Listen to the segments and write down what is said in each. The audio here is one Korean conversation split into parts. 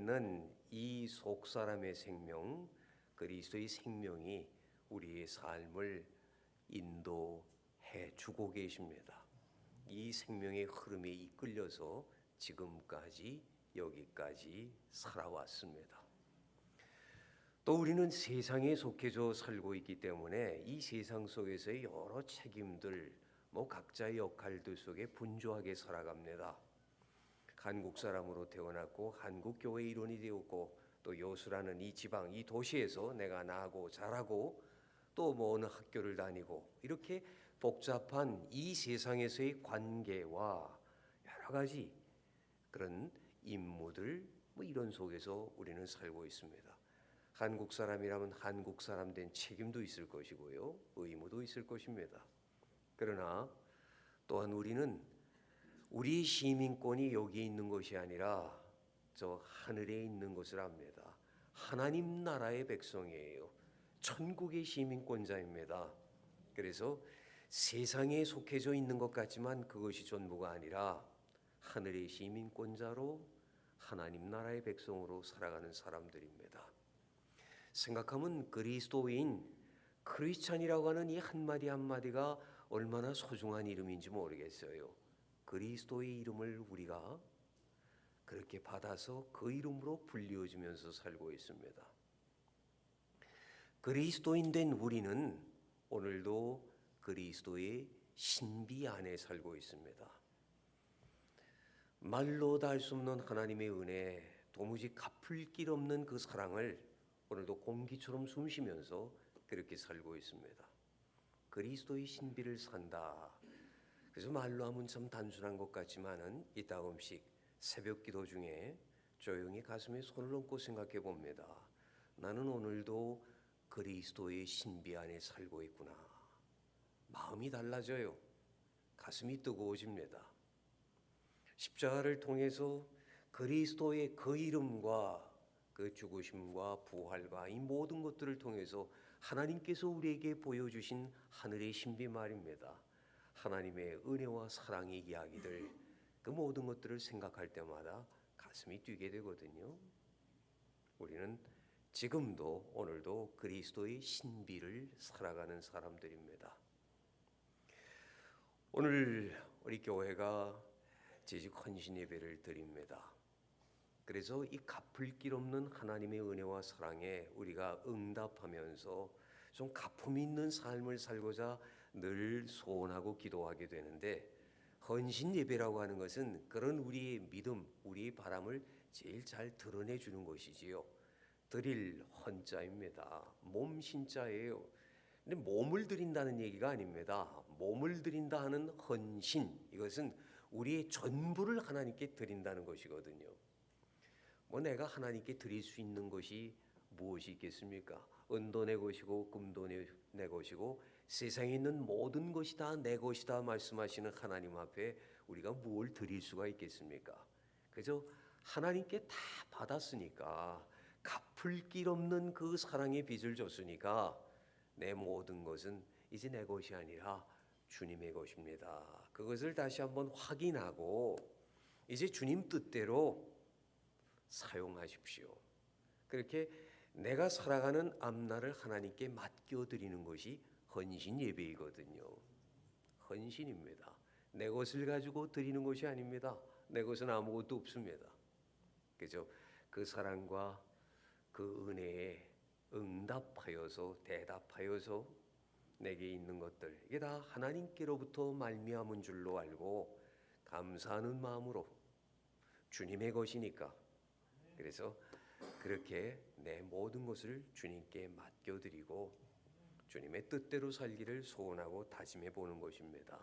있는 이 속사람의 생명, 그리스도의 생명이 우리의 삶을 인도해 주고 계십니다. 이 생명의 흐름에 이끌려서 지금까지 여기까지 살아왔습니다. 또 우리는 세상에 속해져 살고 있기 때문에 이 세상 속에서의 여러 책임들, 각자의 역할들 속에 분주하게 살아갑니다. 한국 사람으로 태어났고 한국 교회 일원이 되었고 또 여수라는 이 지방, 이 도시에서 내가 나고 자라고 또 어느 학교를 다니고 이렇게 복잡한 이 세상에서의 관계와 여러 가지 그런 임무들 이런 속에서 우리는 살고 있습니다. 한국 사람이라면 한국 사람 된 책임도 있을 것이고요, 의무도 있을 것입니다. 그러나 또한 우리는 우리 시민권이 여기 있는 것이 아니라 저 하늘에 있는 것을 압니다. 하나님 나라의 백성이에요. 천국의 시민권자입니다. 그래서 세상에 속해져 있는 것 같지만 그것이 전부가 아니라 하늘의 시민권자로 하나님 나라의 백성으로 살아가는 사람들입니다. 생각하면 그리스도인, 크리스찬이라고 하는 이 한마디 한마디가 얼마나 소중한 이름인지 모르겠어요. 그리스도의 이름을 우리가 그렇게 받아서 그 이름으로 불리워지면서 살고 있습니다. 그리스도인 된 우리는 오늘도 그리스도의 신비 안에 살고 있습니다. 말로 다 할 수 없는 하나님의 은혜, 도무지 갚을 길 없는 그 사랑을 오늘도 공기처럼 숨쉬면서 그렇게 살고 있습니다. 그리스도의 신비를 산다. 그래서 말로 하면 참 단순한 것 같지만은 이따금씩 새벽 기도 중에 조용히 가슴에 손을 얹고 생각해 봅니다. 나는 오늘도 그리스도의 신비 안에 살고 있구나. 마음이 달라져요. 가슴이 뜨거워집니다. 십자가를 통해서 그리스도의 그 이름과 그 죽으심과 부활과 이 모든 것들을 통해서 하나님께서 우리에게 보여주신 하늘의 신비 말입니다. 하나님의 은혜와 사랑의 이야기들, 그 모든 것들을 생각할 때마다 가슴이 뛰게 되거든요. 우리는 지금도 오늘도 그리스도의 신비를 살아가는 사람들입니다. 오늘 우리 교회가 재직 헌신 예배를 드립니다. 그래서 이 갚을 길 없는 하나님의 은혜와 사랑에 우리가 응답하면서 좀 가품 있는 삶을 살고자 늘 소원하고 기도하게 되는데, 헌신 예배라고 하는 것은 그런 우리의 믿음, 우리의 바람을 제일 잘 드러내 주는 것이지요. 드릴 헌자입니다. 몸 신자예요. 근데 몸을 드린다는 얘기가 아닙니다. 몸을 드린다 하는 헌신, 이것은 우리의 전부를 하나님께 드린다는 것이거든요. 내가 하나님께 드릴 수 있는 것이 무엇이 있겠습니까? 은도 내 것이고 금도 내 것이고 세상에 있는 모든 것이 다 내 것이다 말씀하시는 하나님 앞에 우리가 무엇을 드릴 수가 있겠습니까? 그저 하나님께 다 받았으니까, 갚을 길 없는 그 사랑의 빚을 줬으니까 내 모든 것은 이제 내 것이 아니라 주님의 것입니다. 그것을 다시 한번 확인하고 이제 주님 뜻대로 사용하십시오. 그렇게 내가 살아가는 앞날을 하나님께 맡겨드리는 것이 헌신 예배이거든요. 헌신입니다. 내 것을 가지고 드리는 것이 아닙니다. 내 것은 아무것도 없습니다. 그죠? 그 사랑과 그 은혜에 응답하여서 대답하여서 내게 있는 것들, 이게 다 하나님께로부터 말미암은 줄로 알고 감사하는 마음으로 주님의 것이니까, 그래서 그렇게 내 모든 것을 주님께 맡겨드리고 주님의 뜻대로 살기를 소원하고 다짐해 보는 것입니다.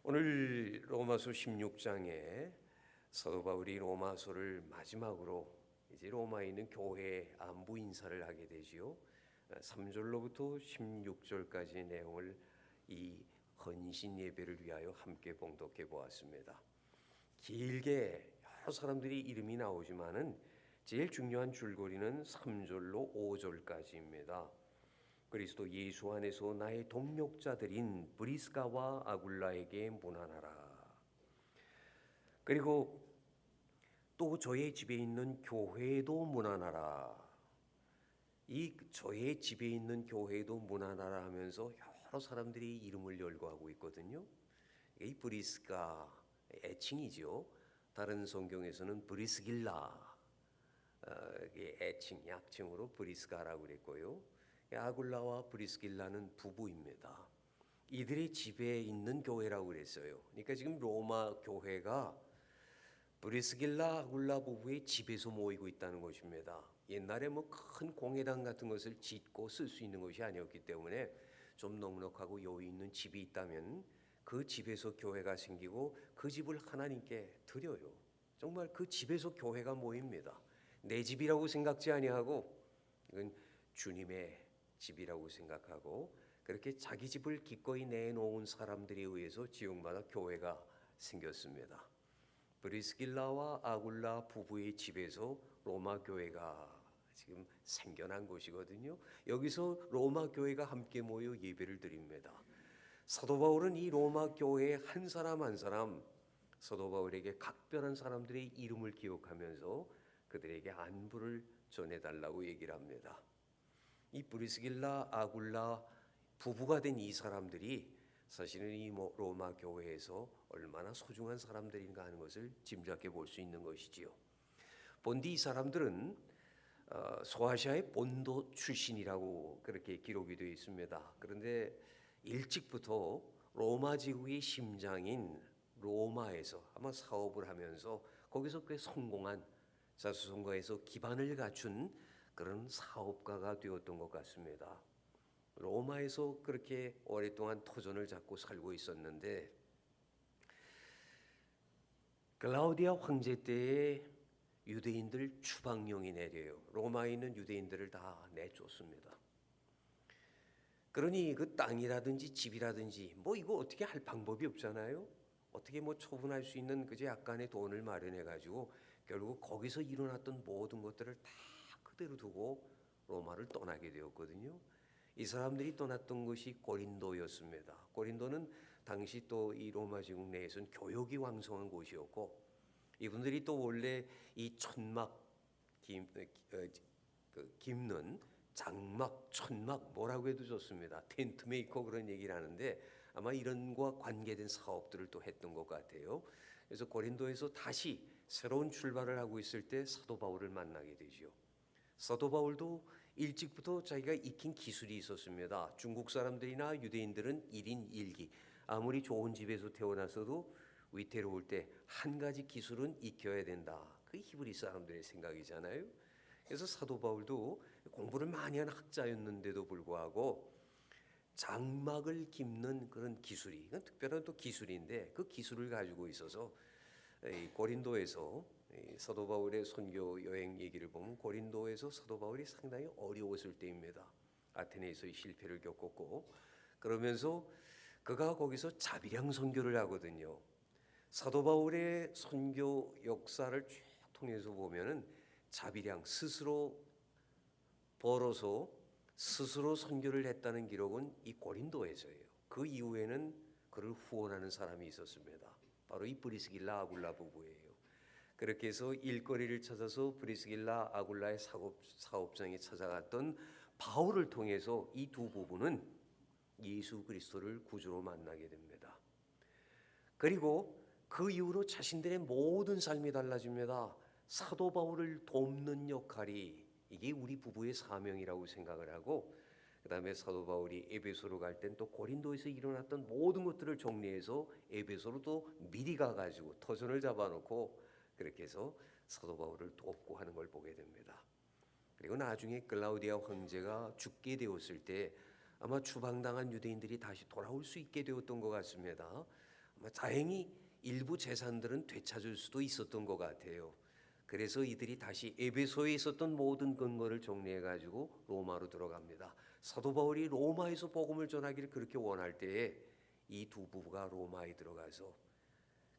오늘 로마서 16장에 사도 바울이 로마서를 마지막으로 이제 로마에 있는 교회 안부 인사를 하게 되지요. 3절로부터 16절까지의 내용을 이 헌신 예배를 위하여 함께 봉독해 보았습니다. 길게 여러 사람들이 이름이 나오지만은 제일 중요한 줄거리는 3절로 5절까지입니다. 그리스도 예수 안에서 나의 동역자들인 브리스가와 아굴라에게 문안하라. 그리고 또 저의 집에 있는 교회도 문안하라. 이 저의 집에 있는 교회도 문안하라 하면서 여러 사람들이 이름을 열거하고 있거든요. 이 브리스가 애칭이죠. 다른 성경에서는 브리스길라, 애칭, 약칭으로 브리스가라고 그랬고요. 아굴라와 브리스길라는 부부입니다. 이들의 집에 있는 교회라고 그랬어요. 그러니까 지금 로마 교회가 브리스길라 아굴라 부부의 집에서 모이고 있다는 것입니다. 옛날에 뭐 큰 공회당 같은 것을 짓고 쓸 수 있는 것이 아니었기 때문에 좀 넉넉하고 여유 있는 집이 있다면 그 집에서 교회가 생기고 그 집을 하나님께 드려요. 정말 그 집에서 교회가 모입니다. 내 집이라고 생각지 아니하고 이건 주님의 집이라고 생각하고 그렇게 자기 집을 기꺼이 내놓은 사람들에 의해서 지역마다 교회가 생겼습니다. 브리스길라와 아굴라 부부의 집에서 로마 교회가 지금 생겨난 곳이거든요. 여기서 로마 교회가 함께 모여 예배를 드립니다. 사도 바울은 이 로마 교회의 한 사람 한 사람, 사도 바울에게 각별한 사람들의 이름을 기억하면서 그들에게 안부를 전해달라고 얘기를 합니다. 이 브리스길라 아굴라 부부가 된 이 사람들이 사실은 이 로마 교회에서 얼마나 소중한 사람들인가 하는 것을 짐작해 볼 수 있는 것이지요. 본디 이 사람들은 소아시아의 본도 출신이라고 그렇게 기록이 되어 있습니다. 그런데 일찍부터 로마 제국의 심장인 로마에서 아마 사업을 하면서 거기서 꽤 성공한 자수성가해서 기반을 갖춘 그런 사업가가 되었던 것 같습니다. 로마에서 그렇게 오랫동안 터전을 잡고 살고 있었는데 클라우디아 황제 때에 유대인들 추방령이 내려요. 로마에 있는 유대인들을 다 내쫓습니다. 그러니 그 땅이라든지 집이라든지 뭐 이거 어떻게 할 방법이 없잖아요. 어떻게 뭐 처분할 수 있는 그저 약간의 돈을 마련해 가지고 결국 거기서 일어났던 모든 것들을 다 그대로 두고 로마를 떠나게 되었거든요. 이 사람들이 떠났던 것이 고린도였습니다. 고린도는 당시 또 이 로마 제국 내에서는 교역이 왕성한 곳이었고 이분들이 또 원래 이 천막 김는 장막, 천막 뭐라고 해도 좋습니다. 텐트 메이커 그런 얘기를 하는데 아마 이런 것과 관계된 사업들을 또 했던 것 같아요. 그래서 고린도에서 다시 새로운 출발을 하고 있을 때 사도 바울을 만나게 되죠. 사도 바울도 일찍부터 자기가 익힌 기술이 있었습니다. 중국 사람들이나 유대인들은 1인 1기 아무리 좋은 집에서 태어나서도 위태로울 때 한 가지 기술은 익혀야 된다. 그 히브리 사람들의 생각이잖아요. 그래서 사도 바울도 공부를 많이 한 학자였는데도 불구하고 장막을 깁는 그런 기술이 이건 특별한 또 기술인데 그 기술을 가지고 있어서 고린도에서 사도 바울의 선교 여행 얘기를 보면 고린도에서 사도 바울이 상당히 어려웠을 때입니다. 아테네에서의 실패를 겪었고 그러면서 그가 거기서 자비량 선교를 하거든요. 사도 바울의 선교 역사를 쭉 통해서 보면은 자비량 스스로 벌어서 스스로 선교를 했다는 기록은 이 고린도에서예요. 그 이후에는 그를 후원하는 사람이 있었습니다. 바로 이 브리스길라 아굴라 부부예요. 그렇게 해서 일거리를 찾아서 브리스길라 아굴라의 사업장에 찾아갔던 바울을 통해서 이 두 부부는 예수 그리스도를 구주로 만나게 됩니다. 그리고 그 이후로 자신들의 모든 삶이 달라집니다. 사도 바울을 돕는 역할이 이게 우리 부부의 사명이라고 생각을 하고 그 다음에 사도 바울이 에베소로 갈 땐 또 고린도에서 일어났던 모든 것들을 정리해서 에베소로 또 미리 가가지고 터전을 잡아놓고 그렇게 해서 사도 바울을 돕고 하는 걸 보게 됩니다. 그리고 나중에 클라우디아 황제가 죽게 되었을 때 아마 추방당한 유대인들이 다시 돌아올 수 있게 되었던 것 같습니다. 아마 다행히 일부 재산들은 되찾을 수도 있었던 것 같아요. 그래서 이들이 다시 에베소에 있었던 모든 근거를 정리해 가지고 로마로 들어갑니다. 사도 바울이 로마에서 복음을 전하기를 그렇게 원할 때에 이 두 부부가 로마에 들어가서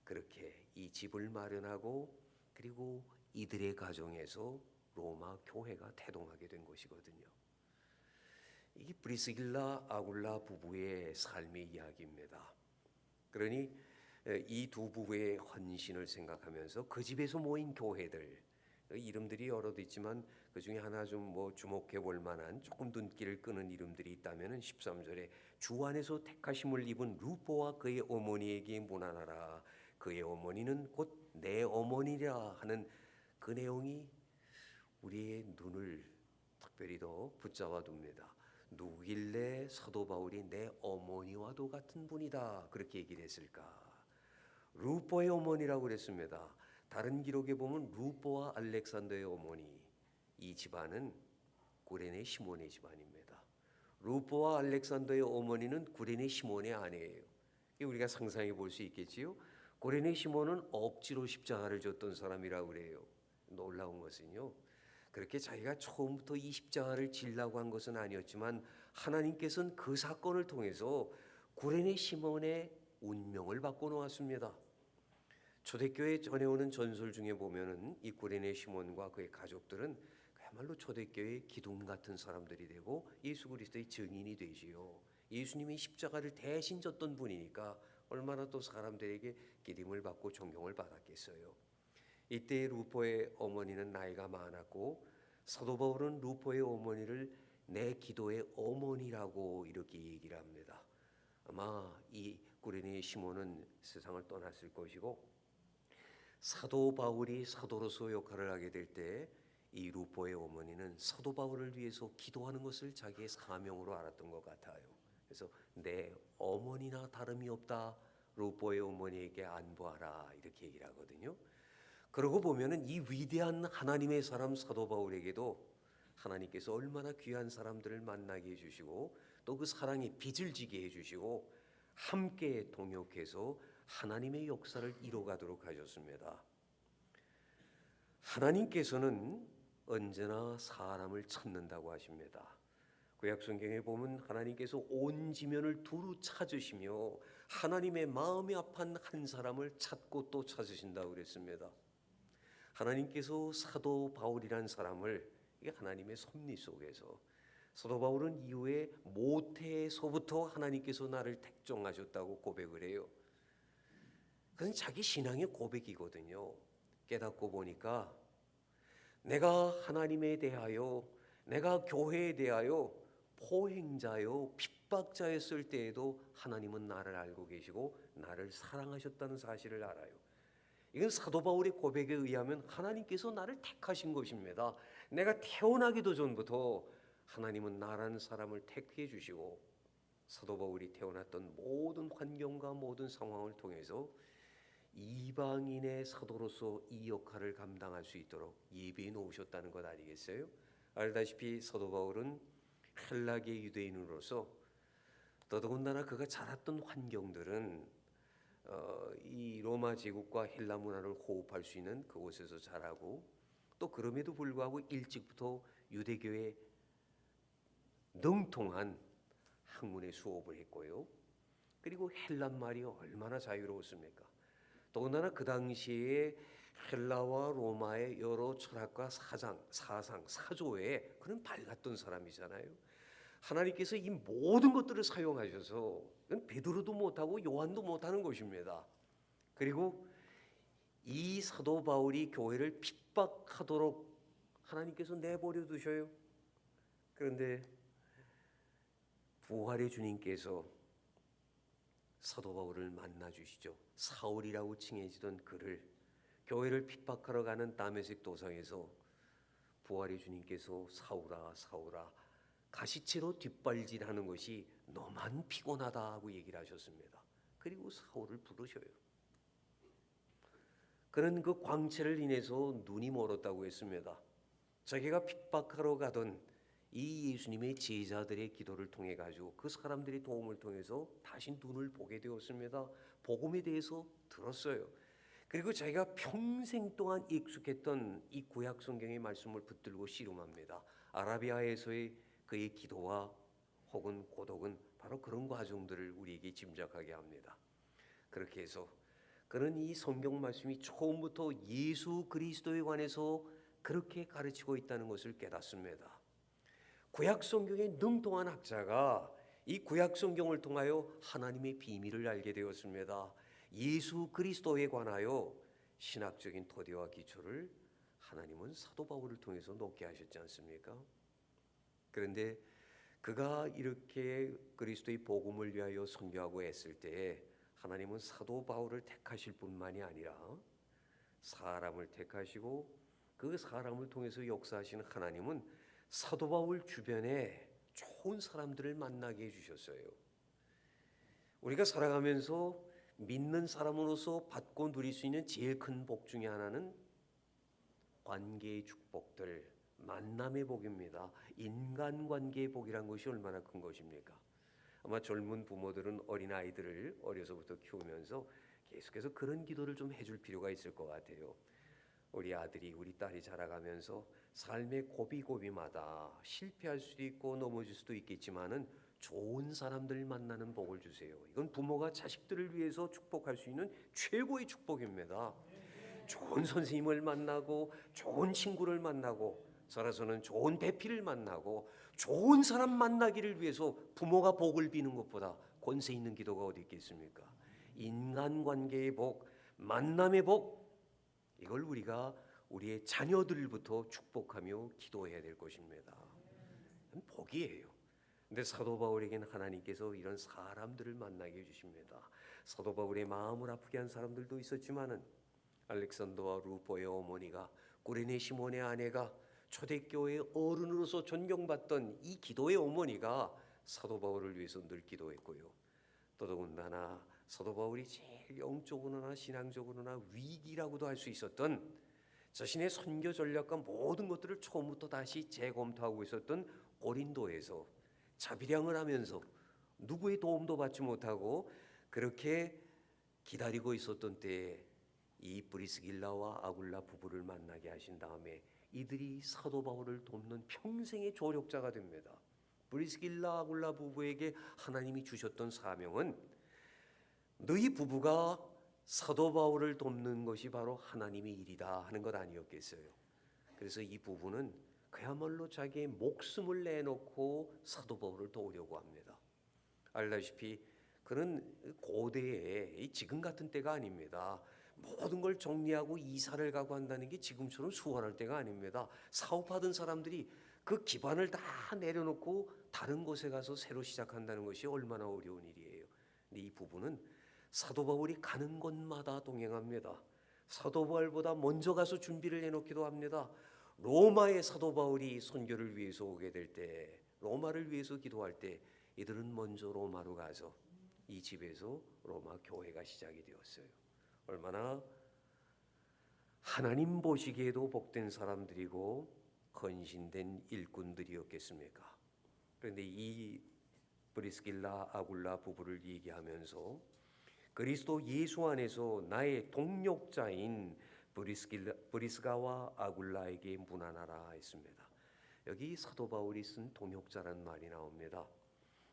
그렇게 이 집을 마련하고 그리고 이들의 가정에서 로마 교회가 태동하게 된 것이거든요. 이게 브리스길라 아굴라 부부의 삶의 이야기입니다. 그러니 이 두 부부의 헌신을 생각하면서 그 집에서 모인 교회들 이름들이 여럿 있지만 그 중에 하나 좀 뭐 주목해 볼 만한 조금 눈길을 끄는 이름들이 있다면은 13절에 주 안에서 택하심을 입은 루포와 그의 어머니에게 문안하라. 그의 어머니는 곧 내 어머니라 하는 그 내용이 우리의 눈을 특별히 더 붙잡아 둡니다. 누구길래 사도 바울이 내 어머니와도 같은 분이다 그렇게 얘기를 했을까? 루포의 어머니라고 그랬습니다. 다른 기록에 보면 루포와 알렉산더의 어머니, 이 집안은 구레네 시몬의 집안입니다. 루포와 알렉산더의 어머니는 구레네 시몬의 아내예요. 우리가 상상해 볼 수 있겠지요. 구레네 시몬은 억지로 십자가를 졌던 사람이라고 그래요. 놀라운 것은요, 그렇게 자기가 처음부터 이 십자가를 지려고 한 것은 아니었지만 하나님께서는 그 사건을 통해서 구레네 시몬의 운명을 바꿔 놓았습니다. 초대교회 전해오는 전설 중에 보면은 이 구레네 시몬과 그의 가족들은 그야말로 초대교회의 기둥 같은 사람들이 되고 예수 그리스도의 증인이 되지요. 예수님이 십자가를 대신 졌던 분이니까 얼마나 또 사람들에게 기림을 받고 존경을 받았겠어요. 이때 루포의 어머니는 나이가 많았고 사도 바울은 루포의 어머니를 내 기도의 어머니라고 이렇게 얘기를 합니다. 아마 이 구레네 시몬은 세상을 떠났을 것이고 사도 바울이 사도로서 역할을 하게 될 때 이 루포의 어머니는 사도 바울을 위해서 기도하는 것을 자기의 사명으로 알았던 것 같아요. 그래서 내 어머니나 다름이 없다. 루포의 어머니에게 안부하라 이렇게 얘기를 하거든요. 그러고 보면은 이 위대한 하나님의 사람 사도 바울에게도 하나님께서 얼마나 귀한 사람들을 만나게 해주시고 또 그 사랑이 빚을 지게 해주시고 함께 동역해서 하나님의 역사를 이뤄가도록 하셨습니다. 하나님께서는 언제나 사람을 찾는다고 하십니다. 구약 성경에 보면 하나님께서 온 지면을 두루 찾으시며 하나님의 마음이 아픈 한 사람을 찾고 또 찾으신다고 그랬습니다. 하나님께서 사도 바울이란 사람을 이게 하나님의 섭리 속에서 사도 바울은 이후에 모태에서부터 하나님께서 나를 택정하셨다고 고백을 해요. 그건 자기 신앙의 고백이거든요. 깨닫고 보니까 내가 하나님에 대하여 내가 교회에 대하여 포행자요 핍박자였을 때에도 하나님은 나를 알고 계시고 나를 사랑하셨다는 사실을 알아요. 이건 사도 바울의 고백에 의하면 하나님께서 나를 택하신 것입니다. 내가 태어나기도 전부터 하나님은 나라는 사람을 택해 주시고 사도 바울이 태어났던 모든 환경과 모든 상황을 통해서 이방인의 사도로서 이 역할을 감당할 수 있도록 예비해 놓으셨다는 것 아니겠어요? 알다시피 사도 바울은 헬라계 유대인으로서 더더군다나 그가 자랐던 환경들은 이 로마 제국과 헬라 문화를 호흡할 수 있는 그곳에서 자라고 또 그럼에도 불구하고 일찍부터 유대교에 능통한 학문의 수업을 했고요. 그리고 헬란 말이 얼마나 자유로웠습니까? 더군다나 그 당시에 헬라와 로마의 여러 철학과 사상, 사조에 그는 밝았던 사람이잖아요. 하나님께서 이 모든 것들을 사용하셔서 베드로도 못하고 요한도 못하는 것입니다. 그리고 이 사도 바울이 교회를 핍박하도록 하나님께서 내버려 두셔요. 그런데 부활의 주님께서 사도 바울을 만나 주시죠. 사울이라고 칭해지던 그를 교회를 핍박하러 가는 다메섹 도상에서 부활의 주님께서 사울아 사울아 가시치로 뒷발질하는 것이 너만 피곤하다고 얘기를 하셨습니다. 그리고 사울을 부르셔요. 그는 그 광채를 인해서 눈이 멀었다고 했습니다. 자기가 핍박하러 가던 이 예수님의 제자들의 기도를 통해 가지고 그 사람들의 도움을 통해서 다시 눈을 보게 되었습니다. 복음에 대해서 들었어요. 그리고 자기가 평생 동안 익숙했던 이 구약 성경의 말씀을 붙들고 씨름합니다. 아라비아에서의 그의 기도와 혹은 고독은 바로 그런 과정들을 우리에게 짐작하게 합니다. 그렇게 해서 그는 이 성경 말씀이 처음부터 예수 그리스도에 관해서 그렇게 가르치고 있다는 것을 깨닫습니다. 구약 성경의 능통한 학자가 이 구약 성경을 통하여 하나님의 비밀을 알게 되었습니다. 예수 그리스도에 관하여 신학적인 토대와 기초를 하나님은 사도 바울을 통해서 놓게 하셨지 않습니까? 그런데 그가 이렇게 그리스도의 복음을 위하여 선교하고 애쓸 때에 하나님은 사도 바울을 택하실 뿐만이 아니라 사람을 택하시고 그 사람을 통해서 역사하시는 하나님은 사도 바울 주변에 좋은 사람들을 만나게 해주셨어요. 우리가 살아가면서 믿는 사람으로서 받고 누릴 수 있는 제일 큰 복 중에 하나는 관계의 축복들, 만남의 복입니다. 인간관계의 복이란 것이 얼마나 큰 것입니까? 아마 젊은 부모들은 어린아이들을 어려서부터 키우면서 계속해서 그런 기도를 좀 해줄 필요가 있을 것 같아요. 우리 아들이 우리 딸이 자라가면서 삶의 고비고비마다 실패할 수도 있고 넘어질 수도 있겠지만은 좋은 사람들 만나는 복을 주세요. 이건 부모가 자식들을 위해서 축복할 수 있는 최고의 축복입니다. 좋은 선생님을 만나고 좋은 친구를 만나고 살아서는 좋은 배필을 만나고 좋은 사람 만나기를 위해서 부모가 복을 비는 것보다 권세 있는 기도가 어디 있겠습니까? 인간관계의 복, 만남의 복, 이걸 우리가 우리의 자녀들부터 축복하며 기도해야 될 것입니다. 복이에요. 근데 사도 바울에게는 하나님께서 이런 사람들을 만나게 해주십니다. 사도 바울의 마음을 아프게 한 사람들도 있었지만은 알렉산더와 루포의 어머니가 구레네 시몬의 아내가 초대교회의 어른으로서 존경받던 이 기도의 어머니가 사도 바울을 위해서 늘 기도했고요. 더더군다나 사도 바울이 제일 영적으로나 신앙적으로나 위기라고도 할 수 있었던 자신의 선교 전략과 모든 것들을 처음부터 다시 재검토하고 있었던 고린도에서 자비량을 하면서 누구의 도움도 받지 못하고 그렇게 기다리고 있었던 때에 이 브리스길라와 아굴라 부부를 만나게 하신 다음에 이들이 사도 바울을 돕는 평생의 조력자가 됩니다. 브리스길라 아굴라 부부에게 하나님이 주셨던 사명은 너희 부부가 사도 바울을 돕는 것이 바로 하나님의 일이다 하는 것 아니었겠어요. 그래서 이 부부는 그야말로 자기의 목숨을 내놓고 사도 바울을 도우려고 합니다. 알다시피 그는 고대에 지금 같은 때가 아닙니다. 모든 걸 정리하고 이사를 가고 한다는 게 지금처럼 수월할 때가 아닙니다. 사업하던 사람들이 그 기반을 다 내려놓고 다른 곳에 가서 새로 시작한다는 것이 얼마나 어려운 일이에요. 근데 이 부부는 사도 바울이 가는 곳마다 동행합니다. 사도 바울보다 먼저 가서 준비를 해놓기도 합니다. 로마의 사도 바울이 선교를 위해서 오게 될 때, 로마를 위해서 기도할 때 이들은 먼저 로마로 가서 이 집에서 로마 교회가 시작이 되었어요. 얼마나 하나님 보시기에도 복된 사람들이고 헌신된 일꾼들이었겠습니까? 그런데 이 브리스길라 아굴라 부부를 얘기하면서 그리스도 예수 안에서 나의 동력자인 브리스가와 아굴라에게 문안하라 했습니다. 여기 사도 바울이 쓴 동역자라는 말이 나옵니다.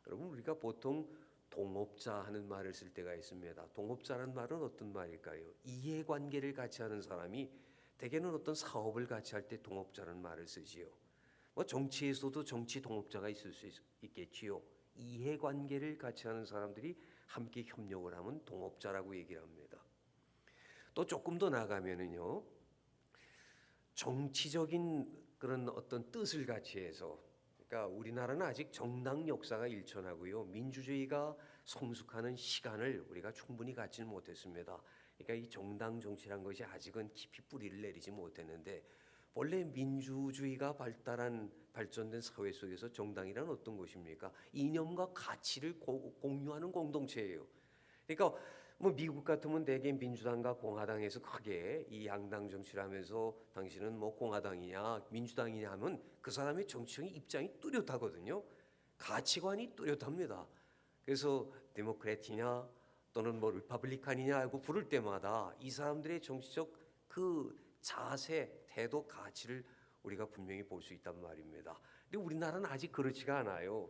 여러분 우리가 보통 동업자 하는 말을 쓸 때가 있습니다. 동업자라는 말은 어떤 말일까요? 이해관계를 같이 하는 사람이 대개는 어떤 사업을 같이 할 때 동업자라는 말을 쓰지요. 뭐 정치에서도 정치 동업자가 있을 수 있겠지요. 이해관계를 같이 하는 사람들이 함께 협력을 하면 동업자라고 얘기를 합니다. 또 조금 더 나가면은요, 정치적인 그런 어떤 뜻을 같이 해서, 그러니까 우리나라는 아직 정당 역사가 일천하고요, 민주주의가 성숙하는 시간을 우리가 충분히 갖지는 못했습니다. 그러니까 이 정당 정치란 것이 아직은 깊이 뿌리를 내리지 못했는데, 원래 민주주의가 발전된 사회 속에서 정당이란 어떤 것입니까? 이념과 가치를 공유하는 공동체예요. 그러니까 뭐 미국 같으면 대개 민주당과 공화당에서 크게 이 양당 정치를 하면서 당신은 뭐 공화당이냐 민주당이냐 하면 그 사람의 정치적인 입장이 뚜렷하거든요. 가치관이 뚜렷합니다. 그래서 데모크래티냐 또는 뭐 리퍼블리칸이냐 하고 부를 때마다 이 사람들의 정치적 그 자세, 태도, 가치를 우리가 분명히 볼 수 있단 말입니다. 근데 우리나라는 아직 그렇지가 않아요.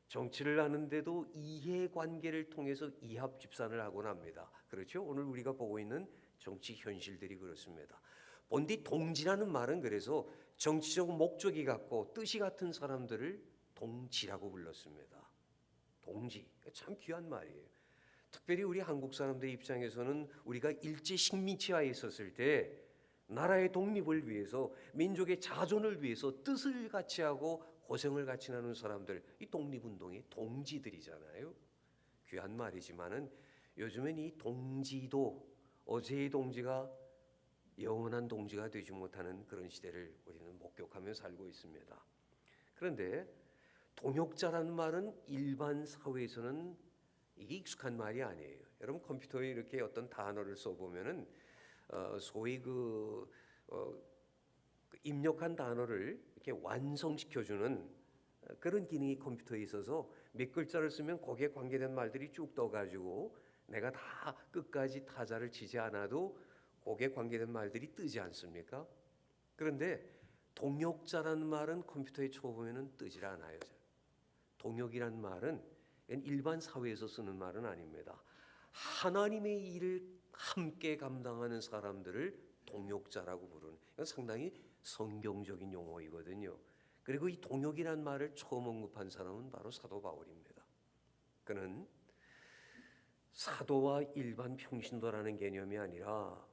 정치를 하는데도 이해관계를 통해서 이합 집산을 하곤 합니다. 그렇죠? 오늘 우리가 보고 있는 정치 현실들이 그렇습니다. 본디 동지라는 말은 그래서 정치적 목적이 같고 뜻이 같은 사람들을 동지라고 불렀습니다. 동지, 참 귀한 말이에요. 특별히 우리 한국 사람들의 입장에서는 우리가 일제 식민지하에 있었을 때 나라의 독립을 위해서, 민족의 자존을 위해서 뜻을 같이 하고 고생을 같이 나눈 사람들, 이 독립운동의 동지들이잖아요. 귀한 말이지만은 요즘엔 이 동지도 어제의 동지가 영원한 동지가 되지 못하는 그런 시대를 우리는 목격하며 살고 있습니다. 그런데 동역자라는 말은 일반 사회에서는 이게 익숙한 말이 아니에요. 여러분 컴퓨터에 이렇게 어떤 단어를 써보면은 소위 입력한 단어를 이렇게 완성시켜주는 그런 기능이 컴퓨터에 있어서 몇 글자를 쓰면 거기에 관계된 말들이 쭉 떠가지고 내가 다 끝까지 타자를 치지 않아도 거기에 관계된 말들이 뜨지 않습니까? 그런데 동역자라는 말은 컴퓨터에 쳐보면 뜨질 않아요. 동역이란 말은 일반 사회에서 쓰는 말은 아닙니다. 하나님의 일을 함께 감당하는 사람들을 동역자라고 부르는, 이건 상당히 성경적인 용어이거든요. 그리고 이 동역이란 말을 처음 언급한 사람은 바로 사도 바울입니다. 그는 사도와 일반 평신도라는 개념이 아니라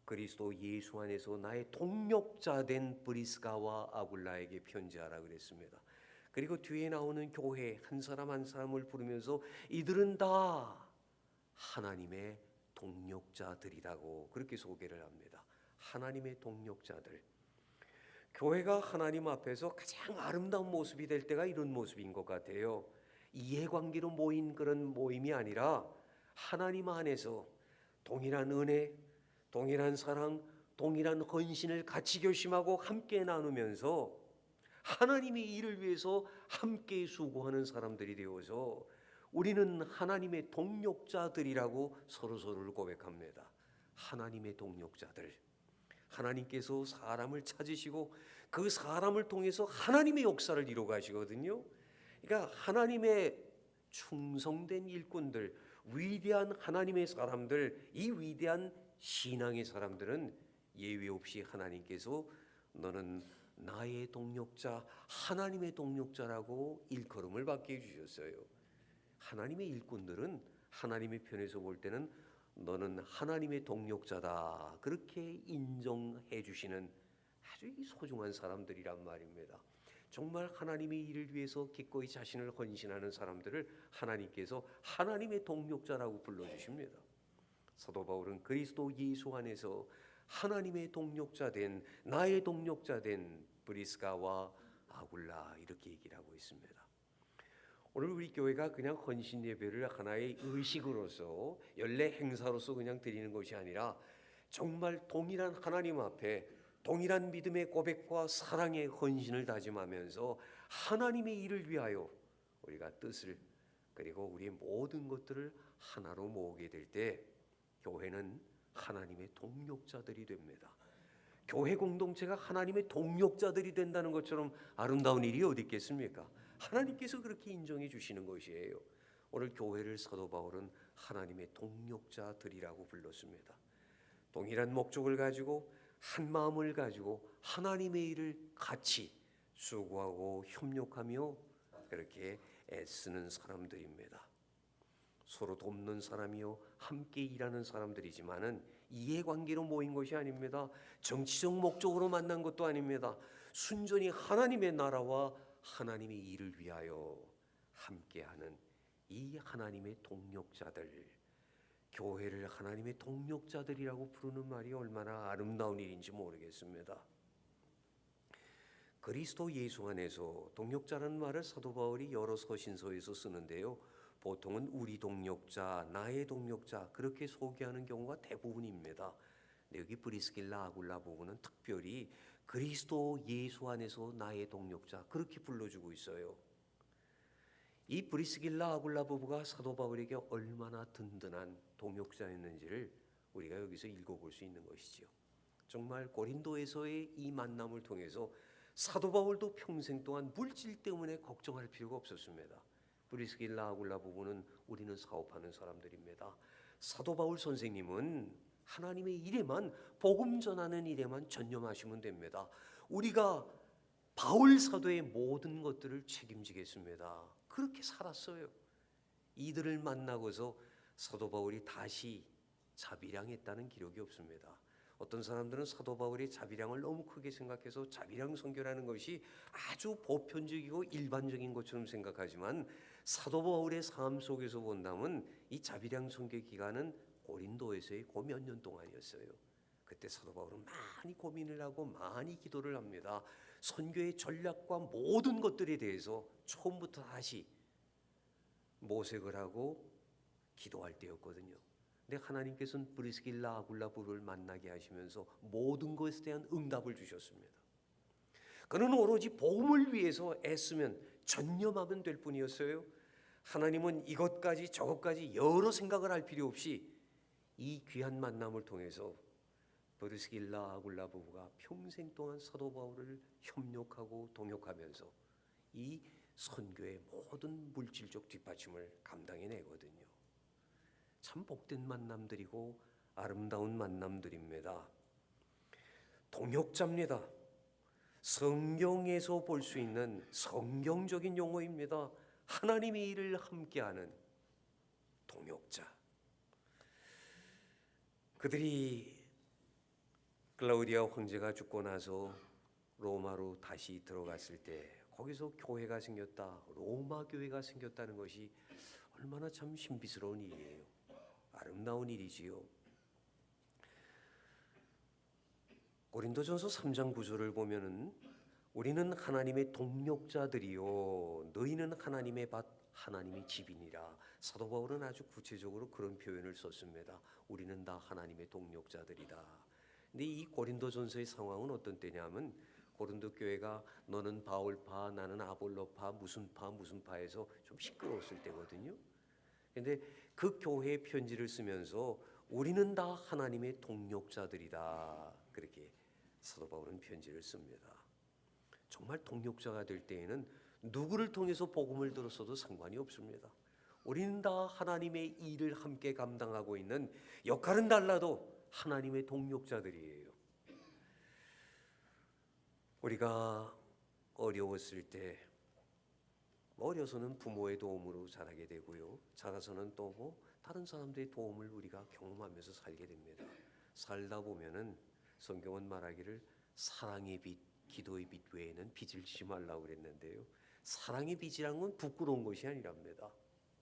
그리스도 예수 안에서 나의 동역자 된 브리스가와 아굴라에게 편지하라 그랬습니다. 그리고 뒤에 나오는 교회 한 사람 한 사람을 부르면서 이들은 다 하나님의 동역자들이라고 그렇게 소개를 합니다. 하나님의 동역자들. 교회가 하나님 앞에서 가장 아름다운 모습이 될 때가 이런 모습인 것 같아요. 이해관계로 모인 그런 모임이 아니라 하나님 안에서 동일한 은혜, 동일한 사랑, 동일한 헌신을 같이 결심하고 함께 나누면서 하나님의 일을 위해서 함께 수고하는 사람들이 되어서 우리는 하나님의 동역자들이라고 서로서로를 고백합니다. 하나님의 동역자들. 하나님께서 사람을 찾으시고 그 사람을 통해서 하나님의 역사를 이루어 가시거든요. 그러니까 하나님의 충성된 일꾼들, 위대한 하나님의 사람들, 이 위대한 신앙의 사람들은 예외 없이 하나님께서 너는 나의 동역자, 하나님의 동역자라고 일컬음을 받게 해주셨어요. 하나님의 일꾼들은 하나님의 편에서 볼 때는 너는 하나님의 동역자다 그렇게 인정해 주시는 아주 소중한 사람들이란 말입니다. 정말 하나님의 일을 위해서 기꺼이 자신을 헌신하는 사람들을 하나님께서 하나님의 동역자라고 불러주십니다. 사도 바울은 그리스도 예수 안에서 하나님의 동역자 된, 나의 동역자 된 브리스가와 아굴라 이렇게 얘기를 하고 있습니다. 오늘 우리 교회가 그냥 헌신 예배를 하나의 의식으로서 연례 행사로서 그냥 드리는 것이 아니라 정말 동일한 하나님 앞에 동일한 믿음의 고백과 사랑의 헌신을 다짐하면서 하나님의 일을 위하여 우리가 뜻을 그리고 우리의 모든 것들을 하나로 모으게 될 때 교회는 하나님의 동역자들이 됩니다. 교회 공동체가 하나님의 동역자들이 된다는 것처럼 아름다운 일이 어디 있겠습니까? 하나님께서 그렇게 인정해 주시는 것이에요. 오늘 교회를 사도 바울은 하나님의 동역자들이라고 불렀습니다. 동일한 목적을 가지고 한 마음을 가지고 하나님의 일을 같이 수고하고 협력하며 그렇게 애쓰는 사람들입니다. 서로 돕는 사람이요 함께 일하는 사람들이지만은 이해관계로 모인 것이 아닙니다. 정치적 목적으로 만난 것도 아닙니다. 순전히 하나님의 나라와 하나님의 일을 위하여 함께하는 이 하나님의 동역자들, 교회를 하나님의 동역자들이라고 부르는 말이 얼마나 아름다운 일인지 모르겠습니다. 그리스도 예수 안에서 동역자라는 말을 사도 바울이 여러 서신서에서 쓰는데요. 보통은 우리 동역자, 나의 동역자 그렇게 소개하는 경우가 대부분입니다. 여기 브리스길라 아굴라 부부는 특별히 그리스도 예수 안에서 나의 동역자 그렇게 불러주고 있어요. 이 브리스길라 아굴라 부부가 사도 바울에게 얼마나 든든한 동역자였는지를 우리가 여기서 읽어볼 수 있는 것이지요. 정말 고린도에서의 이 만남을 통해서 사도 바울도 평생 동안 물질 때문에 걱정할 필요가 없었습니다. 브리스길라 아굴라 부부는 우리는 사업하는 사람들입니다. 사도 바울 선생님은 하나님의 일에만 복음 전하는 일에만 전념하시면 됩니다. 우리가 바울 사도의 모든 것들을 책임지겠습니다. 그렇게 살았어요. 이들을 만나고서 사도 바울이 다시 자비량했다는 기록이 없습니다. 어떤 사람들은 사도 바울의 자비량을 너무 크게 생각해서 자비량 선교라는 것이 아주 보편적이고 일반적인 것처럼 생각하지만 사도 바울의 삶 속에서 본다면 이 자비량 선교 기간은 고린도에서의 그 몇 년 동안이었어요. 그때 사도 바울은 많이 고민을 하고 많이 기도를 합니다. 선교의 전략과 모든 것들에 대해서 처음부터 다시 모색을 하고 기도할 때였거든요. 근데 하나님께서는 브리스길라 아굴라부를 만나게 하시면서 모든 것에 대한 응답을 주셨습니다. 그는 오로지 복음을 위해서 애쓰면 전념하면 될 뿐이었어요. 하나님은 이것까지 저것까지 여러 생각을 할 필요 없이 이 귀한 만남을 통해서 브리스길라 아굴라 부부가 평생 동안 사도 바울을 협력하고 동역하면서 이 선교의 모든 물질적 뒷받침을 감당해내거든요. 참 복된 만남들이고 아름다운 만남들입니다. 동역자입니다. 성경에서 볼 수 있는 성경적인 용어입니다. 하나님의 일을 함께하는 동역자. 그들이 클라우디아 황제가 죽고 나서 로마로 다시 들어갔을 때 거기서 교회가 생겼다, 로마 교회가 생겼다는 것이 얼마나 참 신비스러운 일이에요. 아름다운 일이지요. 고린도전서 3장 9절을 보면은 우리는 하나님의 동역자들이요 너희는 하나님의 밭 하나님의 집이니라. 사도 바울은 아주 구체적으로 그런 표현을 썼습니다. 우리는 다 하나님의 동역자들이다. 근데 이 고린도전서의 상황은 어떤 때냐면 고린도 교회가 너는 바울파 나는 아볼로파 무슨 파에서 좀 시끄러웠을 때거든요. 근데 그 교회의 편지를 쓰면서 우리는 다 하나님의 동역자들이다. 그렇게 사도 바울은 편지를 씁니다. 정말 동역자가 될 때에는 누구를 통해서 복음을 들었어도 상관이 없습니다. 우리는 다 하나님의 일을 함께 감당하고 있는 역할은 달라도 하나님의 동역자들이에요. 우리가 어려웠을 때 어려서는 부모의 도움으로 자라게 되고요. 자라서는 또 다른 사람들의 도움을 우리가 경험하면서 살게 됩니다. 살다 보면은 성경은 말하기를 사랑의 빛, 기도의 빛 외에는 빚을 지지 말라고 그랬는데요. 사랑의 빚이란 건 부끄러운 것이 아니랍니다.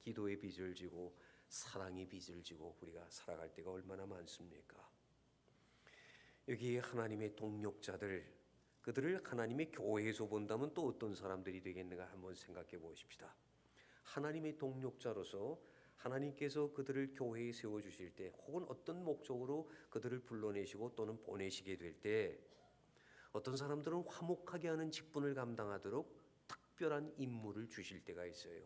기도의 빚을 지고 사랑의 빚을 지고 우리가 살아갈 때가 얼마나 많습니까? 여기 하나님의 동역자들, 그들을 하나님의 교회에서 본다면 또 어떤 사람들이 되겠는가 한번 생각해 보십시다. 하나님의 동역자로서 하나님께서 그들을 교회에 세워주실 때 혹은 어떤 목적으로 그들을 불러내시고 또는 보내시게 될 때 어떤 사람들은 화목하게 하는 직분을 감당하도록 특별한 임무를 주실 때가 있어요.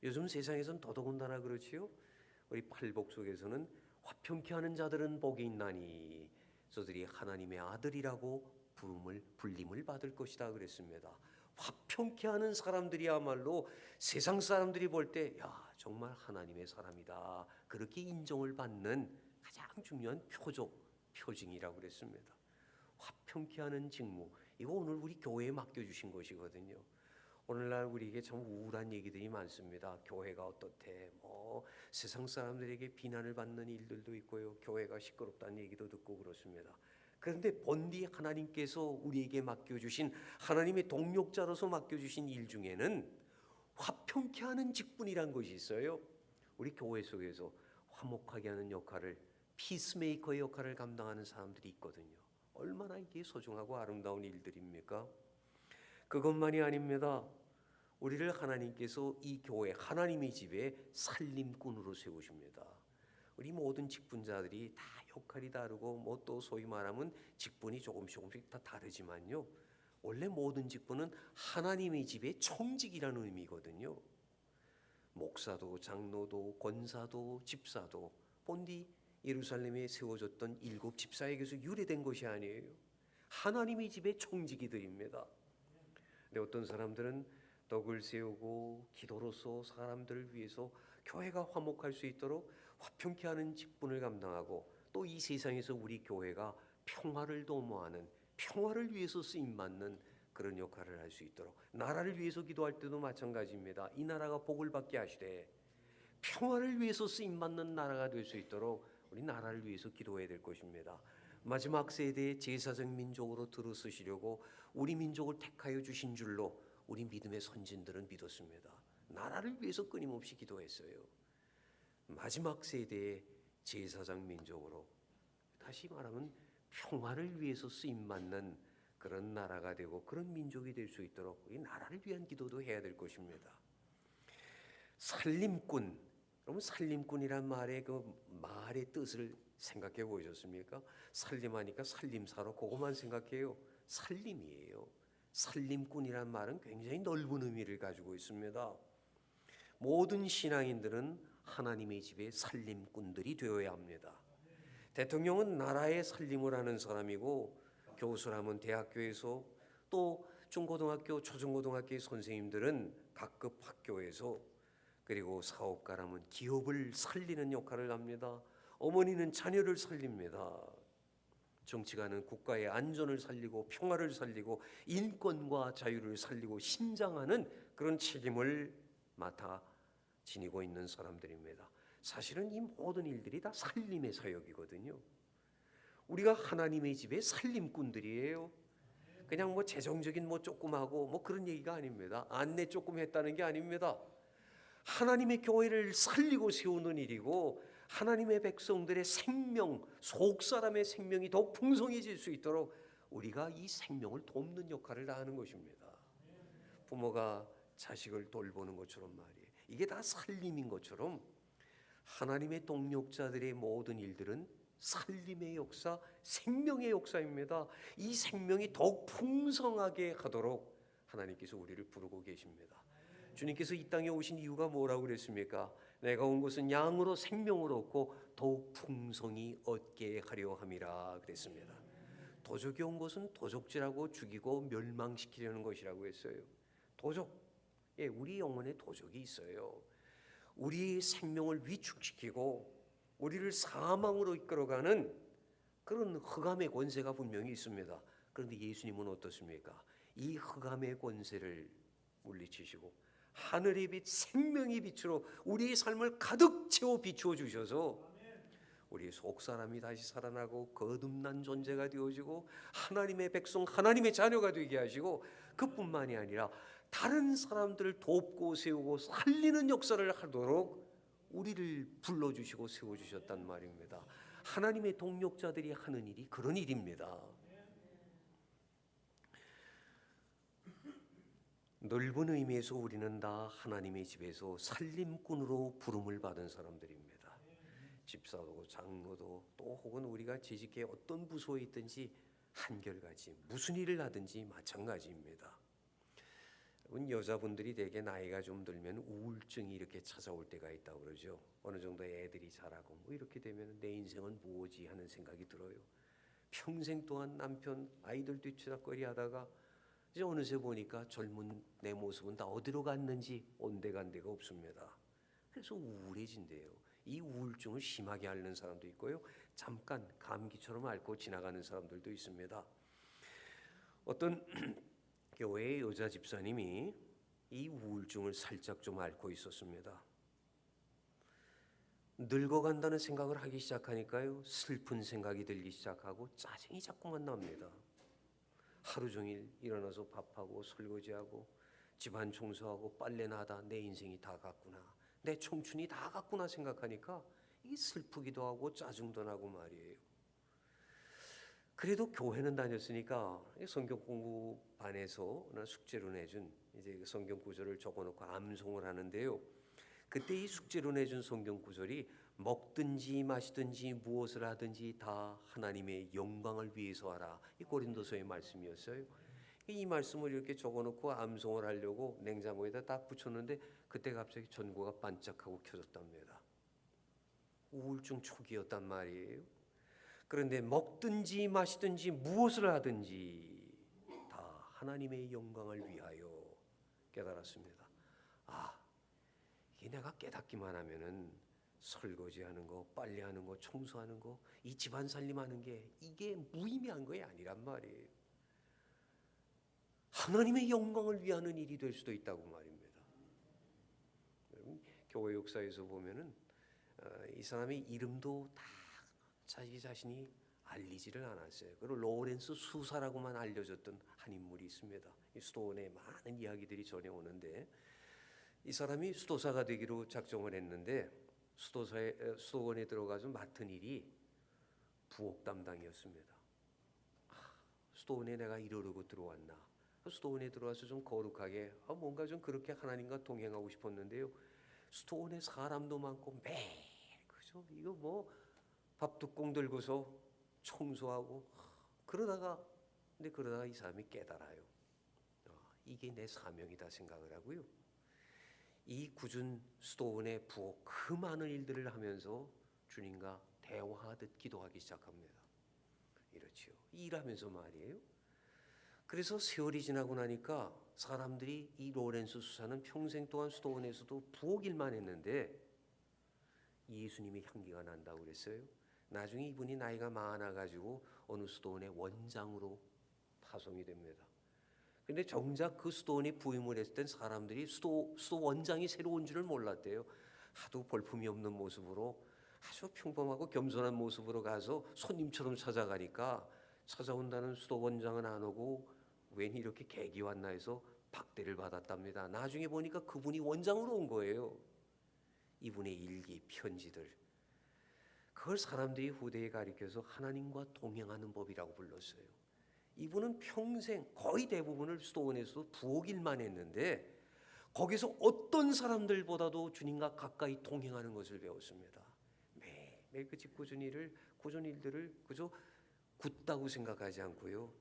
요즘 세상에선 더더군다나 그렇지요. 우리 팔복 속에서는 화평케 하는 자들은 복이 있나니 저들이 하나님의 아들이라고 불림을 받을 것이다 그랬습니다. 화평케 하는 사람들이야말로 세상 사람들이 볼 때 야 정말 하나님의 사람이다 그렇게 인정을 받는 가장 중요한 표징이라고 그랬습니다. 화평케 하는 직무, 이거 오늘 우리 교회에 맡겨주신 것이거든요. 오늘날 우리에게 참 우울한 얘기들이 많습니다. 교회가 어떻대, 세상 사람들에게 비난을 받는 일들도 있고요. 교회가 시끄럽다는 얘기도 듣고 그렇습니다. 그런데 본디 하나님께서 우리에게 맡겨주신 하나님의 동역자로서 맡겨주신 일 중에는 화평케 하는 직분이란 것이 있어요. 우리 교회 속에서 화목하게 하는 역할을, 피스메이커의 역할을 감당하는 사람들이 있거든요. 얼마나 이게 소중하고 아름다운 일들입니까? 그것만이 아닙니다. 우리를 하나님께서 이 교회 하나님의 집에 살림꾼으로 세우십니다. 우리 모든 직분자들이 다 역할이 다르고 또 소위 말하면 직분이 조금씩 다 다르지만요. 원래 모든 직분은 하나님의 집의 청직이라는 의미거든요. 목사도 장로도 권사도 집사도 본디 예루살렘에 세워졌던 7 집사에게서 유래된 것이 아니에요. 하나님의 집의 청지기들입니다. 근데 어떤 사람들은 덕을 세우고 기도로서 사람들을 위해서 교회가 화목할 수 있도록 화평케 하는 직분을 감당하고 또 이 세상에서 우리 교회가 평화를 도모하는, 평화를 위해서 쓰임받는 그런 역할을 할 수 있도록, 나라를 위해서 기도할 때도 마찬가지입니다. 이 나라가 복을 받게 하시되 평화를 위해서 쓰임받는 나라가 될 수 있도록 우리 나라를 위해서 기도해야 될 것입니다. 마지막 세대의 제사적 민족으로 들어서시려고 우리 민족을 택하여 주신 줄로 우리 믿음의 선진들은 믿었습니다. 나라를 위해서 끊임없이 기도했어요. 마지막 세대의 제사장 민족으로, 다시 말하면 평화를 위해서 쓰임받는 그런 나라가 되고 그런 민족이 될 수 있도록 이 나라를 위한 기도도 해야 될 것입니다. 살림꾼, 여러분 살림꾼이란 말의 뜻을 생각해 보셨습니까? 살림하니까 살림사로 그것만 생각해요. 살림이에요. 살림꾼이란 말은 굉장히 넓은 의미를 가지고 있습니다. 모든 신앙인들은 하나님의 집의 살림꾼들이 되어야 합니다. 대통령은 나라의 살림을 하는 사람이고, 교수라면 대학교에서, 또 중고등학교, 초중고등학교의 선생님들은 각급 학교에서, 그리고 사업가라면 기업을 살리는 역할을 합니다. 어머니는 자녀를 살립니다. 정치가는 국가의 안전을 살리고 평화를 살리고 인권과 자유를 살리고 신장하는 그런 책임을 맡아 지니고 있는 사람들입니다. 사실은 이 모든 일들이 다 살림의 사역이거든요. 우리가 하나님의 집의 살림꾼들이에요. 그냥 재정적인 조금 하고 그런 얘기가 아닙니다. 안내 조금 했다는 게 아닙니다. 하나님의 교회를 살리고 세우는 일이고, 하나님의 백성들의 생명, 속사람의 생명이 더욱 풍성해질 수 있도록 우리가 이 생명을 돕는 역할을 다하는 것입니다. 부모가 자식을 돌보는 것처럼 말이에요. 이게 다 살림인 것처럼 하나님의 동력자들의 모든 일들은 살림의 역사, 생명의 역사입니다. 이 생명이 더욱 풍성하게 하도록 하나님께서 우리를 부르고 계십니다. 주님께서 이 땅에 오신 이유가 뭐라고 그랬습니까? 내가 온 것은 양으로 생명을 얻고 더욱 풍성히 얻게 하려 함이라 그랬습니다. 도적이 온 것은 도적질하고 죽이고 멸망시키려는 것이라고 했어요. 도적, 우리 영혼에 도적이 있어요. 우리 생명을 위축시키고 우리를 사망으로 이끌어가는 그런 흑암의 권세가 분명히 있습니다. 그런데 예수님은 어떻습니까? 이 흑암의 권세를 물리치시고 하늘의 빛, 생명의 빛으로 우리의 삶을 가득 채워 비추어 주셔서 우리의 속사람이 다시 살아나고 거듭난 존재가 되어지고 하나님의 백성, 하나님의 자녀가 되게 하시고, 그뿐만이 아니라 다른 사람들을 돕고 세우고 살리는 역사를 하도록 우리를 불러주시고 세워주셨단 말입니다. 하나님의 동력자들이 하는 일이 그런 일입니다. 넓은 의미에서 우리는 다 하나님의 집에서 살림꾼으로 부름을 받은 사람들입니다. 집사도 장로도, 또 혹은 우리가 재직해 어떤 부서에 있든지 한결같이 무슨 일을 하든지 마찬가지입니다. 여자분들이 대개 나이가 좀 들면 우울증이 이렇게 찾아올 때가 있다고 그러죠. 어느 정도 애들이 자라고 이렇게 되면 내 인생은 뭐지 하는 생각이 들어요. 평생 동안 남편, 아이들 뒤치다거리 하다가 이제 어느새 보니까 젊은 내 모습은 다 어디로 갔는지 온데간데가 없습니다. 그래서 우울해진대요. 이 우울증을 심하게 앓는 사람도 있고요, 잠깐 감기처럼 앓고 지나가는 사람들도 있습니다. 어떤 교회의 여자 집사님이 이 우울증을 살짝 좀 앓고 있었습니다. 늙어간다는 생각을 하기 시작하니까요, 슬픈 생각이 들기 시작하고 짜증이 자꾸만 납니다. 하루 종일 일어나서 밥하고 설거지하고 집안 청소하고 빨래나 하다 내 인생이 다 갔구나, 내 청춘이 다 갔구나 생각하니까 이게 슬프기도 하고 짜증도 나고 말이에요. 그래도 교회는 다녔으니까 성경 공부반에서 숙제로 내준 이제 성경 구절을 적어놓고 암송을 하는데요. 그때 이 숙제로 내준 성경 구절이 먹든지 마시든지 무엇을 하든지 다 하나님의 영광을 위해서 하라, 이 고린도서의 말씀이었어요. 이 말씀을 이렇게 적어놓고 암송을 하려고 냉장고에다 딱 붙였는데 그때 갑자기 전구가 반짝하고 켜졌답니다. 우울증 초기였단 말이에요. 그런데 먹든지 마시든지 무엇을 하든지 다 하나님의 영광을 위하여 깨달았습니다. 이게 내가 깨닫기만 하면은 설거지하는 거, 빨래하는 거, 청소하는 거, 이 집안 살림하는 게 이게 무의미한 거 아니란 말이에요. 하나님의 영광을 위하는 일이 될 수도 있다고 말입니다. 교회 역사에서 보면은 이 사람의 이름도 다 자기 자신이 알리지를 않았어요. 그리고 로렌스 수사라고만 알려졌던 한 인물이 있습니다. 이 수도원에 많은 이야기들이 전해오는데 이 사람이 수도사가 되기로 작정을 했는데 수도원에 들어가서 맡은 일이 부엌 담당이었습니다. 수도원에 내가 이러려고 들어왔나? 수도원에 들어와서 좀 거룩하게 뭔가 좀 그렇게 하나님과 동행하고 싶었는데요. 수도원에 사람도 많고 매일 그죠? 이거 뭐 밥뚜껑 들고서 청소하고 그러다가 이 사람이 깨달아요. 이게 내 사명이다 생각을 하고요. 이 굳은 수도원의 부엌 그 많은 일들을 하면서 주님과 대화하듯 기도하기 시작합니다. 이렇지요. 일하면서 말이에요. 그래서 세월이 지나고 나니까 사람들이 이 로렌스 수사는 평생 동안 수도원에서도 부엌 일만 했는데 예수님의 향기가 난다고 그랬어요. 나중에 이분이 나이가 많아가지고 어느 수도원의 원장으로 파송이 됩니다. 근데 정작 그 수도원에 부임을 했을 땐 사람들이 수도 원장이 새로 온 줄을 몰랐대요. 하도 볼품이 없는 모습으로 아주 평범하고 겸손한 모습으로 가서 손님처럼 찾아가니까 찾아온다는 수도 원장은 안 오고 웬 이렇게 객이 왔나 해서 박대를 받았답니다. 나중에 보니까 그분이 원장으로 온 거예요. 이분의 일기, 편지들 그걸 사람들이 후대에 가리켜서 하나님과 동행하는 법이라고 불렀어요. 이분은 평생 거의 대부분을 수도원에서 부엌 일만 했는데 거기서 어떤 사람들보다도 주님과 가까이 동행하는 것을 배웠습니다. 매일 그 짓궂은 일들을 그저 굳다고 생각하지 않고요.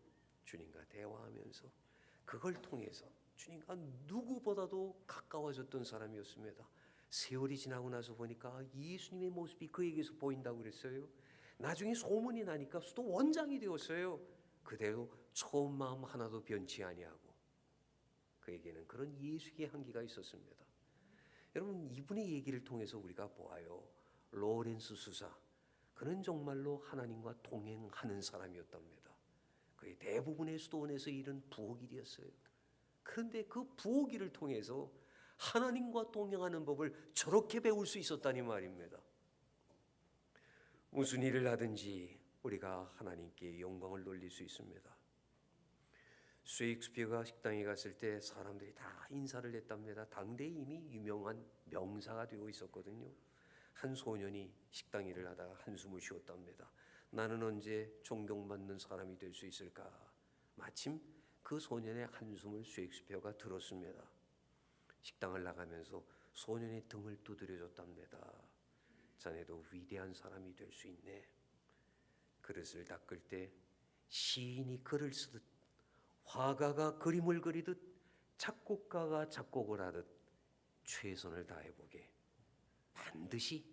주님과 대화하면서 그걸 통해서 주님과 누구보다도 가까워졌던 사람이었습니다. 세월이 지나고 나서 보니까 예수님의 모습이 그에게서 보인다고 그랬어요. 나중에 소문이 나니까 수도 원장이 되었어요. 그대로 처음 마음 하나도 변치 아니하고 그에게는 그런 예수의 향기가 있었습니다. 여러분 이분의 얘기를 통해서 우리가 보아요. 로렌스 수사 그는 정말로 하나님과 동행하는 사람이었답니다. 그의 대부분의 수도원에서 일은 부엌일이었어요. 그런데 그 부엌일을 통해서 하나님과 동행하는 법을 저렇게 배울 수 있었다니 말입니다. 무슨 일을 하든지 우리가 하나님께 영광을 돌릴 수 있습니다. 셰익스피어가 식당에 갔을 때 사람들이 다 인사를 했답니다. 당대에 이미 유명한 명사가 되고 있었거든요. 한 소년이 식당 일을 하다가 한숨을 쉬었답니다. 나는 언제 존경받는 사람이 될 수 있을까? 마침 그 소년의 한숨을 셰익스피어가 들었습니다. 식당을 나가면서 소년의 등을 두드려줬답니다. 자네도 위대한 사람이 될 수 있네. 그릇을 닦을 때 시인이 글을 쓰듯 화가가 그림을 그리듯 작곡가가 작곡을 하듯 최선을 다해보게. 반드시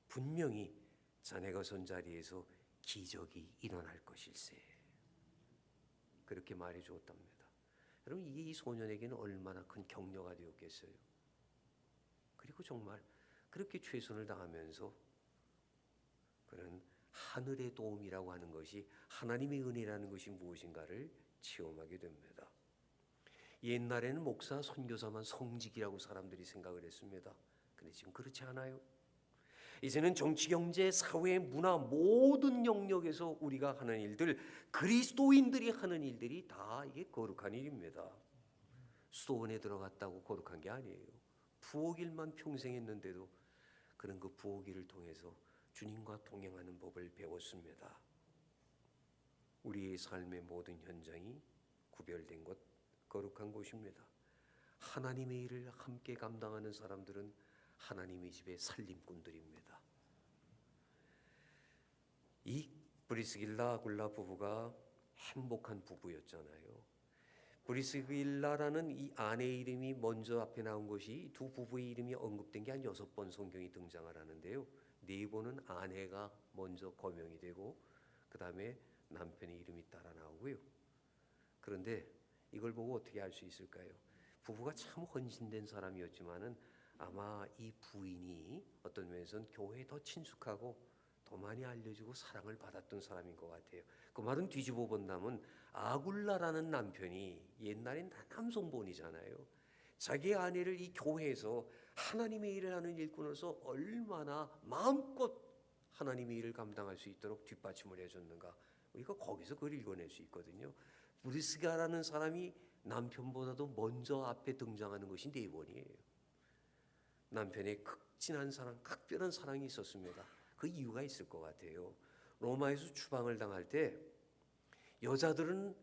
분명히 자네가 선 자리에서 기적이 일어날 것일세. 그렇게 말해 주었답니다. 여러분 이게 이 소년에게는 얼마나 큰 격려가 되었겠어요. 그리고 정말 그렇게 최선을 다하면서 그는 하늘의 도움이라고 하는 것이 하나님의 은혜라는 것이 무엇인가를 체험하게 됩니다. 옛날에는 목사, 선교사만 성직이라고 사람들이 생각을 했습니다. 근데 지금 그렇지 않아요. 이제는 정치, 경제, 사회, 문화 모든 영역에서 우리가 하는 일들, 그리스도인들이 하는 일들이 다 이게 거룩한 일입니다. 수도원에 들어갔다고 거룩한 게 아니에요. 부엌 일만 평생 했는데도 그는 그 부엌 일을 통해서 주님과 동행하는 법을 배웠습니다. 우리의 삶의 모든 현장이 구별된 곳, 거룩한 곳입니다. 하나님의 일을 함께 감당하는 사람들은 하나님의 집의 살림꾼들입니다. 이 브리스길라 아굴라 부부가 행복한 부부였잖아요. 브리스길라라는 이 아내의 이름이 먼저 앞에 나온 것이 두 부부의 이름이 언급된 게 한 6번 성경이 등장을 하는데요. 4번은 아내가 먼저 거명이 되고 그 다음에 남편의 이름이 따라 나오고요. 그런데 이걸 보고 어떻게 알 수 있을까요? 부부가 참 헌신된 사람이었지만은 아마 이 부인이 어떤 면에서는 교회에 더 친숙하고 더 많이 알려지고 사랑을 받았던 사람인 것 같아요. 그 말은 뒤집어 본다면 아굴라라는 남편이 옛날엔 다 남성본이잖아요. 자기 아내를 이 교회에서 하나님의 일을 하는 일꾼으로서 얼마나 마음껏 하나님의 일을 감당할 수 있도록 뒷받침을 해줬는가. 우리가 거기서 그걸 읽어낼 수 있거든요. 브리스가라는 사람이 남편보다도 먼저 앞에 등장하는 것이 네 번이에요. 남편의 극진한 사랑, 각별한 사랑이 있었습니다. 그 이유가 있을 것 같아요. 로마에서 추방을 당할 때 여자들은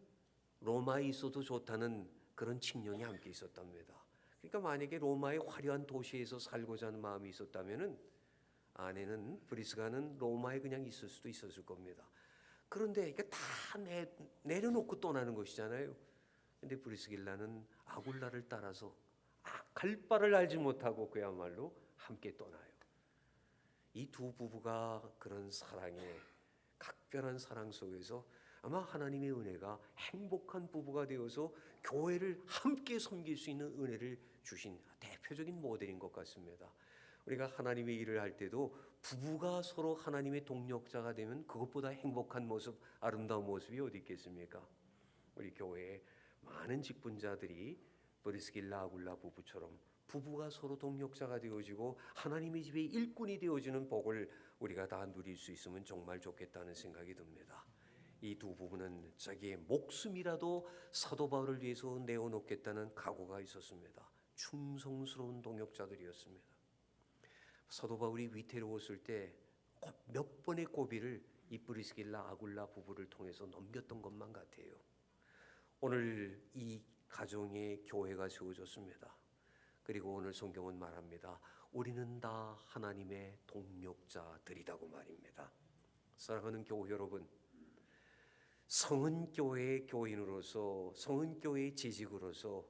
로마에 있어도 좋다는 그런 칙령이 함께 있었답니다. 그러니까 만약에 로마의 화려한 도시에서 살고자 하는 마음이 있었다면은 아내는 브리스가는 로마에 그냥 있을 수도 있었을 겁니다. 그런데 이게 다 내려놓고 떠나는 것이잖아요. 근데 브리스길라는 아굴라를 따라서 갈 바를 알지 못하고 그야말로 함께 떠나요. 이 두 부부가 그런 사랑에 각별한 사랑 속에서 아마 하나님의 은혜가 행복한 부부가 되어서 교회를 함께 섬길 수 있는 은혜를 주신 대표적인 모델인 것 같습니다. 우리가 하나님의 일을 할 때도 부부가 서로 하나님의 동력자가 되면 그것보다 행복한 모습, 아름다운 모습이 어디 있겠습니까? 우리 교회에 많은 직분자들이 브리스길라 아굴라 부부처럼 부부가 서로 동력자가 되어지고 하나님의 집의 일꾼이 되어지는 복을 우리가 다 누릴 수 있으면 정말 좋겠다는 생각이 듭니다. 이 두 부부는 자기의 목숨이라도 사도 바울을 위해서 내어놓겠다는 각오가 있었습니다. 충성스러운 동역자들이었습니다. 사도 바울이 위태로웠을 때 몇 번의 고비를 이 브리스길라 아굴라 부부를 통해서 넘겼던 것만 같아요. 오늘 이 가정에 교회가 세워졌습니다. 그리고 오늘 성경은 말합니다. 우리는 다 하나님의 동역자들이라고 말입니다. 사랑하는 교회 여러분, 성은교회의 교인으로서, 성은교회의 재직으로서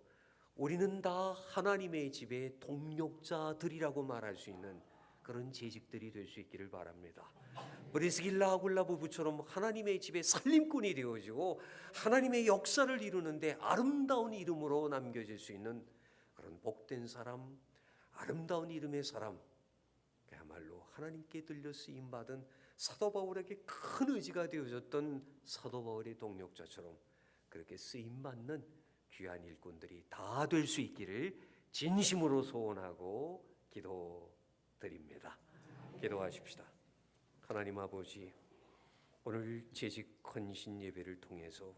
우리는 다 하나님의 집의 동역자들이라고 말할 수 있는 그런 재직들이 될 수 있기를 바랍니다. 브리스길라 아굴라 부부처럼 하나님의 집의 살림꾼이 되어지고 하나님의 역사를 이루는데 아름다운 이름으로 남겨질 수 있는 그런 복된 사람, 아름다운 이름의 사람, 그야말로 하나님께 들려 쓰임받은 사도 바울에게 큰 의지가 되어졌던 사도 바울의 동역자처럼 그렇게 쓰임받는 귀한 일꾼들이 다 될 수 있기를 진심으로 소원하고 기도드립니다. 기도하십시다. 하나님 아버지, 오늘 재직 헌신 예배를 통해서